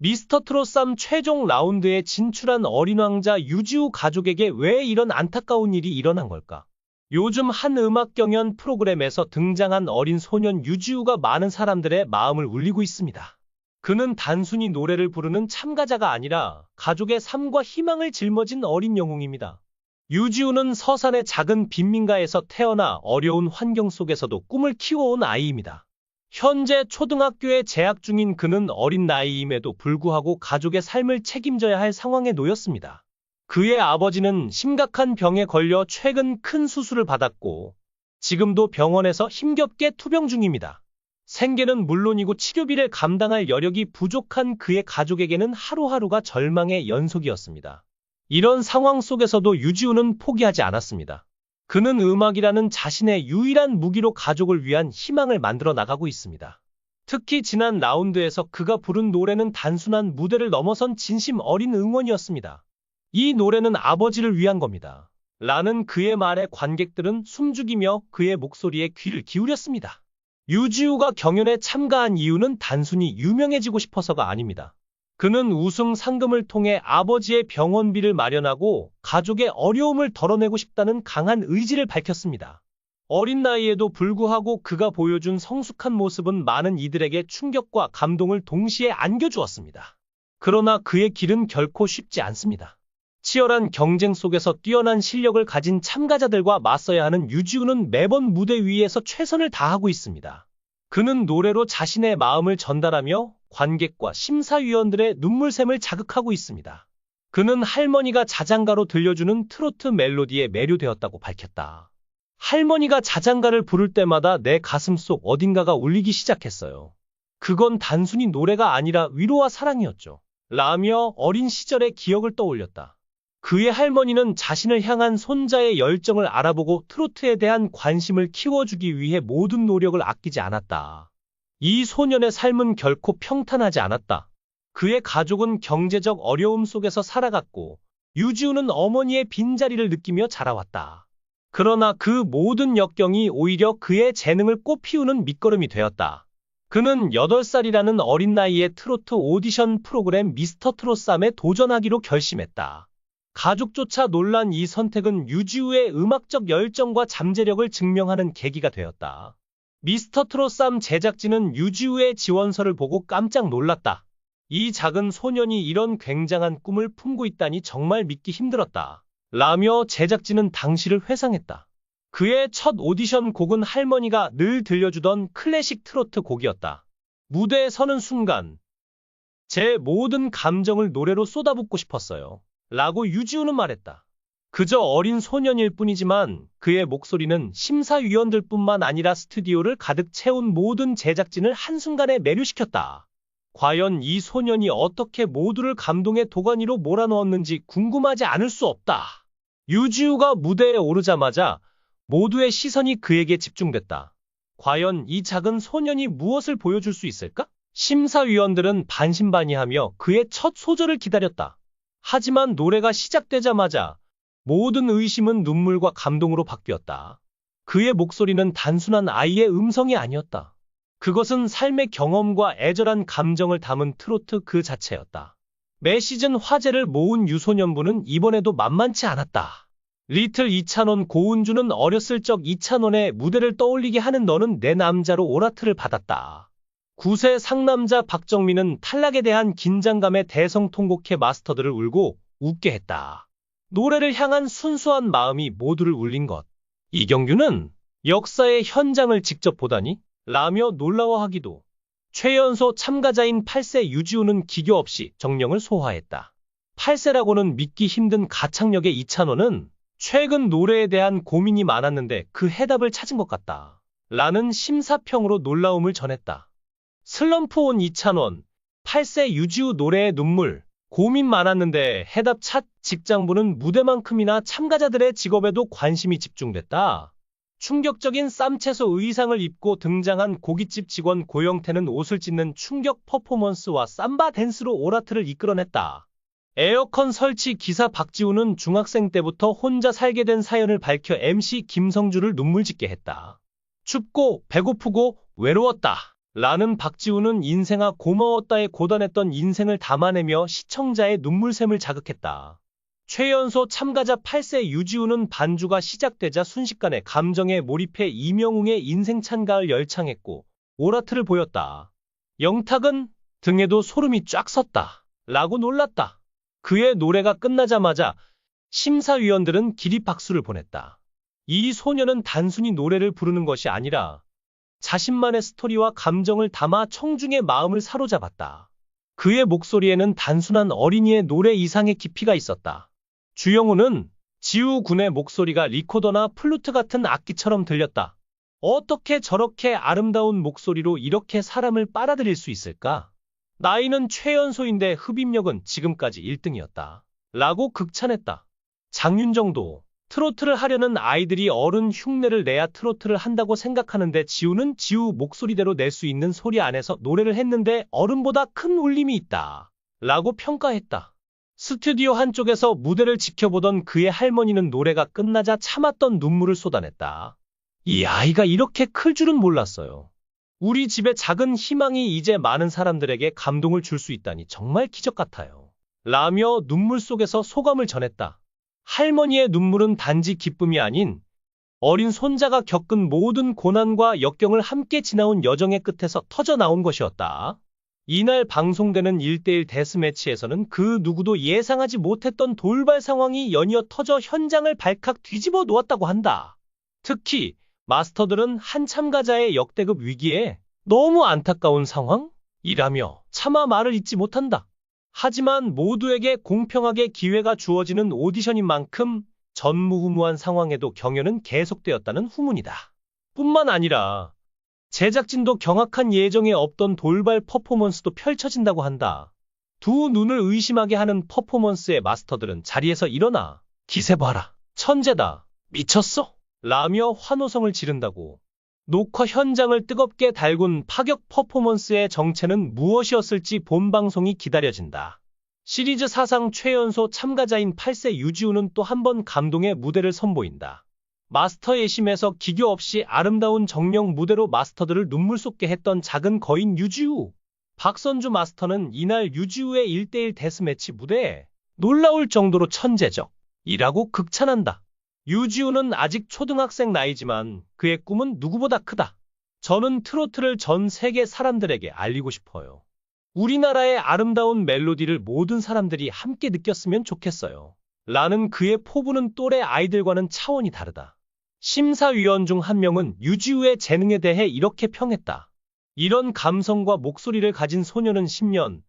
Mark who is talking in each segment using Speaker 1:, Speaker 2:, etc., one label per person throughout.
Speaker 1: 미스터 트롯3 최종 라운드에 진출한 어린 왕자 유지우 가족에게 왜 이런 안타까운 일이 일어난 걸까? 요즘 한 음악 경연 프로그램에서 등장한 어린 소년 유지우가 많은 사람들의 마음을 울리고 있습니다. 그는 단순히 노래를 부르는 참가자가 아니라 가족의 삶과 희망을 짊어진 어린 영웅입니다. 유지우는 서산의 작은 빈민가에서 태어나 어려운 환경 속에서도 꿈을 키워온 아이입니다. 현재 초등학교에 재학 중인 그는 어린 나이임에도 불구하고 가족의 삶을 책임져야 할 상황에 놓였습니다. 그의 아버지는 심각한 병에 걸려 최근 큰 수술을 받았고 지금도 병원에서 힘겹게 투병 중입니다. 생계는 물론이고 치료비를 감당할 여력이 부족한 그의 가족에게는 하루하루가 절망의 연속이었습니다. 이런 상황 속에서도 유지우는 포기하지 않았습니다. 그는 음악이라는 자신의 유일한 무기로 가족을 위한 희망을 만들어 나가고 있습니다. 특히 지난 라운드에서 그가 부른 노래는 단순한 무대를 넘어선 진심 어린 응원이었습니다. 이 노래는 아버지를 위한 겁니다. 라는 그의 말에 관객들은 숨죽이며 그의 목소리에 귀를 기울였습니다. 유지우가 경연에 참가한 이유는 단순히 유명해지고 싶어서가 아닙니다. 그는 우승 상금을 통해 아버지의 병원비를 마련하고 가족의 어려움을 덜어내고 싶다는 강한 의지를 밝혔습니다. 어린 나이에도 불구하고 그가 보여준 성숙한 모습은 많은 이들에게 충격과 감동을 동시에 안겨주었습니다. 그러나 그의 길은 결코 쉽지 않습니다. 치열한 경쟁 속에서 뛰어난 실력을 가진 참가자들과 맞서야 하는 유지우는 매번 무대 위에서 최선을 다하고 있습니다. 그는 노래로 자신의 마음을 전달하며 관객과 심사위원들의 눈물샘을 자극하고 있습니다. 그는 할머니가 자장가로 들려주는 트로트 멜로디에 매료되었다고 밝혔다. 할머니가 자장가를 부를 때마다 내 가슴속 어딘가가 울리기 시작했어요. 그건 단순히 노래가 아니라 위로와 사랑이었죠. 라며 어린 시절의 기억을 떠올렸다. 그의 할머니는 자신을 향한 손자의 열정을 알아보고 트로트에 대한 관심을 키워주기 위해 모든 노력을 아끼지 않았다. 이 소년의 삶은 결코 평탄하지 않았다. 그의 가족은 경제적 어려움 속에서 살아갔고 유지우는 어머니의 빈자리를 느끼며 자라왔다. 그러나 그 모든 역경이 오히려 그의 재능을 꽃피우는 밑거름이 되었다. 그는 8살이라는 어린 나이에 트로트 오디션 프로그램 미스터 트롯3에 도전하기로 결심했다. 가족조차 놀란 이 선택은 유지우의 음악적 열정과 잠재력을 증명하는 계기가 되었다. 미스터 트롯3 제작진은 유지우의 지원서를 보고 깜짝 놀랐다. 이 작은 소년이 이런 굉장한 꿈을 품고 있다니 정말 믿기 힘들었다. 라며 제작진은 당시를 회상했다. 그의 첫 오디션 곡은 할머니가 늘 들려주던 클래식 트로트 곡이었다. 무대에 서는 순간 제 모든 감정을 노래로 쏟아붓고 싶었어요. 라고 유지우는 말했다. 그저 어린 소년일 뿐이지만 그의 목소리는 심사위원들뿐만 아니라 스튜디오를 가득 채운 모든 제작진을 한순간에 매료시켰다. 과연 이 소년이 어떻게 모두를 감동의 도가니로 몰아넣었는지 궁금하지 않을 수 없다. 유지우가 무대에 오르자마자 모두의 시선이 그에게 집중됐다. 과연 이 작은 소년이 무엇을 보여줄 수 있을까? 심사위원들은 반신반의하며 그의 첫 소절을 기다렸다. 하지만 노래가 시작되자마자 모든 의심은 눈물과 감동으로 바뀌었다. 그의 목소리는 단순한 아이의 음성이 아니었다. 그것은 삶의 경험과 애절한 감정을 담은 트로트 그 자체였다. 매 시즌 화제를 모은 유소년부는 이번에도 만만치 않았다. 리틀 이찬원 고은주는 어렸을 적 이찬원의 무대를 떠올리게 하는 너는 내 남자로 오라트를 받았다. 9세 상남자 박정민은 탈락에 대한 긴장감에 대성통곡해 마스터들을 울고 웃게 했다. 노래를 향한 순수한 마음이 모두를 울린 것. 이경규는 역사의 현장을 직접 보다니? 라며 놀라워하기도. 최연소 참가자인 8세 유지우는 기교 없이 정령을 소화했다. 8세라고는 믿기 힘든 가창력의 이찬원은 최근 노래에 대한 고민이 많았는데 그 해답을 찾은 것 같다. 라는 심사평으로 놀라움을 전했다. 슬럼프 온 이찬원, 8세 유지우 노래의 눈물, 고민 많았는데 해답 찾. 직장부는 무대만큼이나 참가자들의 직업에도 관심이 집중됐다. 충격적인 쌈채소 의상을 입고 등장한 고깃집 직원 고영태는 옷을 찢는 충격 퍼포먼스와 삼바 댄스로 오라트를 이끌어냈다. 에어컨 설치 기사 박지우는 중학생 때부터 혼자 살게 된 사연을 밝혀 MC 김성주를 눈물 짓게 했다. 춥고 배고프고 외로웠다. 라는 박지훈은 인생아 고마웠다에 고단했던 인생을 담아내며 시청자의 눈물샘을 자극했다. 최연소 참가자 8세 유지우는 반주가 시작되자 순식간에 감정에 몰입해 이명웅의 인생 찬가를 열창했고 오라트를 보였다. 영탁은 등에도 소름이 쫙 섰다. 라고 놀랐다. 그의 노래가 끝나자마자 심사위원들은 기립박수를 보냈다. 이 소녀는 단순히 노래를 부르는 것이 아니라 자신만의 스토리와 감정을 담아 청중의 마음을 사로잡았다. 그의 목소리에는 단순한 어린이의 노래 이상의 깊이가 있었다. 주영우는 지우 군의 목소리가 리코더나 플루트 같은 악기처럼 들렸다. 어떻게 저렇게 아름다운 목소리로 이렇게 사람을 빨아들일 수 있을까? 나이는 최연소인데 흡입력은 지금까지 1등이었다. 라고 극찬했다. 장윤정도 트로트를 하려는 아이들이 어른 흉내를 내야 트로트를 한다고 생각하는데 지우는 지우 목소리대로 낼 수 있는 소리 안에서 노래를 했는데 어른보다 큰 울림이 있다. 라고 평가했다. 스튜디오 한쪽에서 무대를 지켜보던 그의 할머니는 노래가 끝나자 참았던 눈물을 쏟아냈다. 이 아이가 이렇게 클 줄은 몰랐어요. 우리 집에 작은 희망이 이제 많은 사람들에게 감동을 줄 수 있다니 정말 기적 같아요. 라며 눈물 속에서 소감을 전했다. 할머니의 눈물은 단지 기쁨이 아닌 어린 손자가 겪은 모든 고난과 역경을 함께 지나온 여정의 끝에서 터져 나온 것이었다. 이날 방송되는 1대1 데스매치에서는 그 누구도 예상하지 못했던 돌발 상황이 연이어 터져 현장을 발칵 뒤집어 놓았다고 한다. 특히 마스터들은 한 참가자의 역대급 위기에 너무 안타까운 상황이라며 차마 말을 잇지 못한다. 하지만 모두에게 공평하게 기회가 주어지는 오디션인 만큼 전무후무한 상황에도 경연은 계속되었다는 후문이다. 뿐만 아니라 제작진도 경악한 예정에 없던 돌발 퍼포먼스도 펼쳐진다고 한다. 두 눈을 의심하게 하는 퍼포먼스의 마스터들은 자리에서 일어나 기세 봐라, 천재다, 미쳤어? 라며 환호성을 지른다고. 녹화 현장을 뜨겁게 달군 파격 퍼포먼스의 정체는 무엇이었을지 본방송이 기다려진다. 시리즈 사상 최연소 참가자인 8세 유지우는 또 한 번 감동의 무대를 선보인다. 마스터 예심에서 기교 없이 아름다운 정령 무대로 마스터들을 눈물 쏟게 했던 작은 거인 유지우. 박선주 마스터는 이날 유지우의 1대1 데스매치 무대에 놀라울 정도로 천재적이라고 극찬한다. 유지우는 아직 초등학생 나이지만 그의 꿈은 누구보다 크다. 저는 트로트를 전 세계 사람들에게 알리고 싶어요. 우리나라의 아름다운 멜로디를 모든 사람들이 함께 느꼈으면 좋겠어요. 라는 그의 포부는 또래 아이들과는 차원이 다르다. 심사위원 중 한 명은 유지우의 재능에 대해 이렇게 평했다. 이런 감성과 목소리를 가진 소녀는 10년,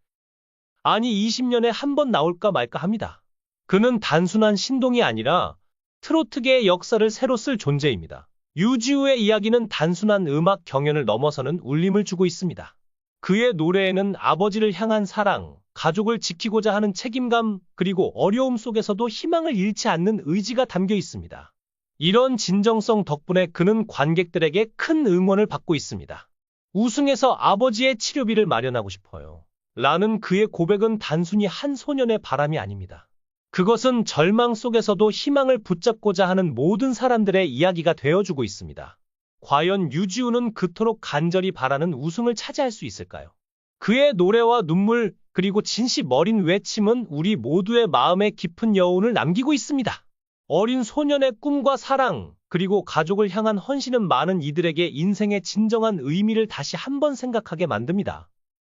Speaker 1: 아니 20년에 한 번 나올까 말까 합니다. 그는 단순한 신동이 아니라 트로트계의 역사를 새로 쓸 존재입니다. 유지우의 이야기는 단순한 음악 경연을 넘어서는 울림을 주고 있습니다. 그의 노래에는 아버지를 향한 사랑, 가족을 지키고자 하는 책임감, 그리고 어려움 속에서도 희망을 잃지 않는 의지가 담겨 있습니다. 이런 진정성 덕분에 그는 관객들에게 큰 응원을 받고 있습니다. 우승해서 아버지의 치료비를 마련하고 싶어요. 라는 그의 고백은 단순히 한 소년의 바람이 아닙니다. 그것은 절망 속에서도 희망을 붙잡고자 하는 모든 사람들의 이야기가 되어주고 있습니다. 과연 유지우는 그토록 간절히 바라는 우승을 차지할 수 있을까요? 그의 노래와 눈물, 그리고 진심 어린 외침은 우리 모두의 마음에 깊은 여운을 남기고 있습니다. 어린 소년의 꿈과 사랑, 그리고 가족을 향한 헌신은 많은 이들에게 인생의 진정한 의미를 다시 한번 생각하게 만듭니다.